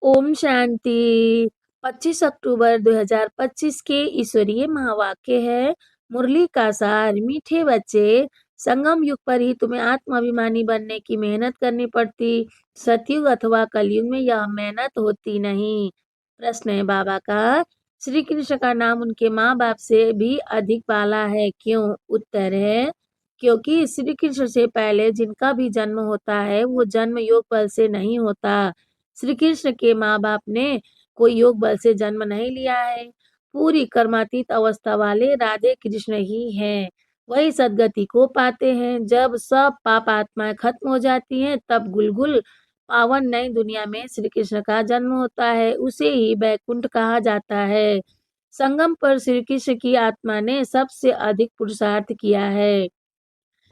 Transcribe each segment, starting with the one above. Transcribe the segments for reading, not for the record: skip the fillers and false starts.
ओम शांति। 25 अक्टूबर 2025 के ईश्वरीय महावाक्य है, मुरली का सार। मीठे बच्चे, संगम युग पर ही तुम्हें आत्माभिमानी बनने की मेहनत करनी पड़ती। सतयुग अथवा कलयुग में यह मेहनत होती नहीं। प्रश्न है बाबा का, श्री कृष्ण का नाम उनके माँ बाप से भी अधिक वाला है, क्यों? उत्तर है, क्योंकि श्री कृष्ण से पहले जिनका भी जन्म होता है वो जन्म योग बल से नहीं होता। श्री कृष्ण के माँ बाप ने कोई योग बल से जन्म नहीं लिया है। पूरी कर्मातीत अवस्था वाले राधे कृष्ण ही हैं। वही सदगति को पाते हैं। जब सब पाप आत्माएं खत्म हो जाती हैं, तब गुलगुल पावन नई दुनिया में श्री कृष्ण का जन्म होता है। उसे ही बैकुंठ कहा जाता है। संगम पर श्री कृष्ण की आत्मा ने सबसे अधिक पुरुषार्थ किया है,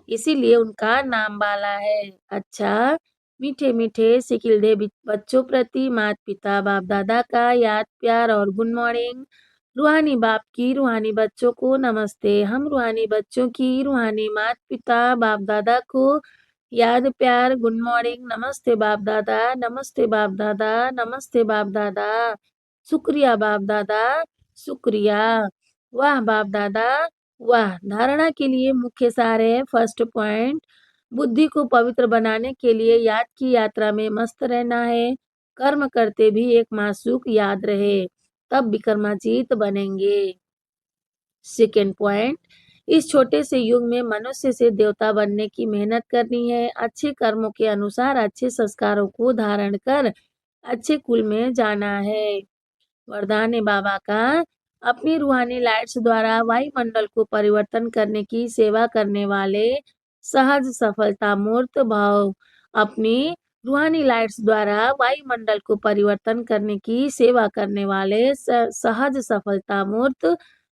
इसीलिए उनका नाम बाला है। अच्छा, मीठे मीठे सिकिलधे बच्चों प्रति माता पिता बाप दादा का याद प्यार और गुड मॉर्निंग। रूहानी बाप की रूहानी बच्चों को नमस्ते। हम रूहानी बच्चों की रूहानी माता पिता बाप दादा को याद प्यार गुड मॉर्निंग। नमस्ते बाप दादा, नमस्ते बाप दादा, नमस्ते बाप दादा। शुक्रिया बाप दादा, शुक्रिया। वाह बाप दादा, वाह। धारणा के लिए मुख्य सार है। फर्स्ट पॉइंट, बुद्धि को पवित्र बनाने के लिए याद की यात्रा में मस्त रहना है। कर्म करते भी एक मासूक याद रहे, तब विक्रमाजीत बनेंगे। सेकेंड पॉइंट, इस छोटे से युग में मनुष्य से देवता बनने की मेहनत करनी है। अच्छे कर्मों के अनुसार अच्छे संस्कारों को धारण कर अच्छे कुल में जाना है। वरदान है बाबा का, अपनी रूहानी लाइट्स द्वारा वायुमंडल को परिवर्तन करने की सेवा करने वाले सहज सफलता मूर्त भाव। अपनी रूहानी लाइट्स द्वारा वायुमंडल को परिवर्तन करने की सेवा करने वाले सहज सफलता मूर्त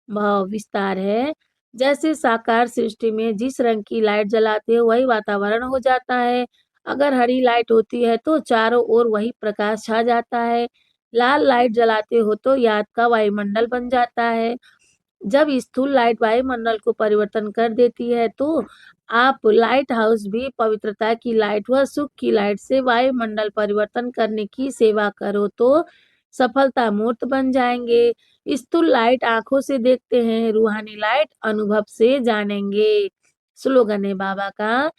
भाव। विस्तार है, जैसे साकार सृष्टि में जिस रंग की लाइट जलाते हो वही वातावरण हो जाता है। अगर हरी लाइट होती है तो चारों ओर वही प्रकाश छा जाता है। लाल लाइट जलाते हो तो याद का वायुमंडल बन जाता है। जब स्थूल लाइट वायुमंडल को परिवर्तन कर देती है, तो आप लाइट हाउस भी पवित्रता की लाइट व सुख की लाइट से वायुमंडल परिवर्तन करने की सेवा करो तो सफलता मूर्त बन जाएंगे। स्थूल लाइट आंखों से देखते हैं, रूहानी लाइट अनुभव से जानेंगे। स्लोगन है बाबा का,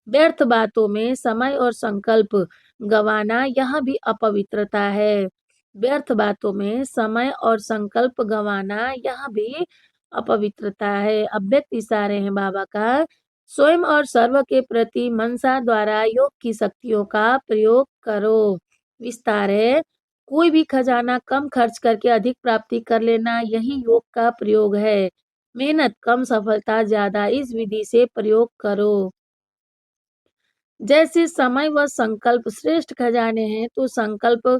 व्यर्थ बातों में समय और संकल्प गंवाना यह भी अपवित्रता है। व्यर्थ बातों में समय और संकल्प गंवाना यह भी अपवित्रता है। अव्यक्त इशारे हैं बाबा का, स्वयं और सर्व के प्रति मनसा द्वारा योग की शक्तियों का प्रयोग करो। विस्तार है, कोई भी खजाना कम खर्च करके अधिक प्राप्ति कर लेना, यही योग का प्रयोग है। मेहनत कम सफलता ज्यादा, इस विधि से प्रयोग करो। जैसे समय व संकल्प श्रेष्ठ खजाने हैं, तो संकल्प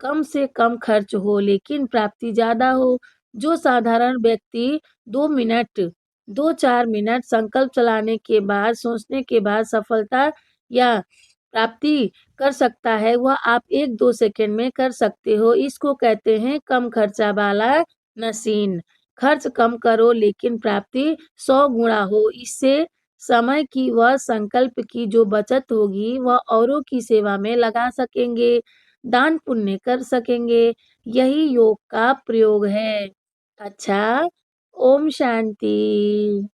कम से कम खर्च हो लेकिन प्राप्ति ज्यादा हो। जो साधारण व्यक्ति 2-4 मिनट संकल्प चलाने के बाद सोचने के बाद सफलता या प्राप्ति कर सकता है, वह आप 1-2 सेकंड में कर सकते हो। इसको कहते हैं कम खर्चा वाला मशीन। खर्च कम करो लेकिन प्राप्ति 100 गुणा हो। इससे समय की व संकल्प की जो बचत होगी वह औरों की सेवा में लगा सकेंगे, दान पुण्य कर सकेंगे। यही योग का प्रयोग है। अच्छा, ओम शांति।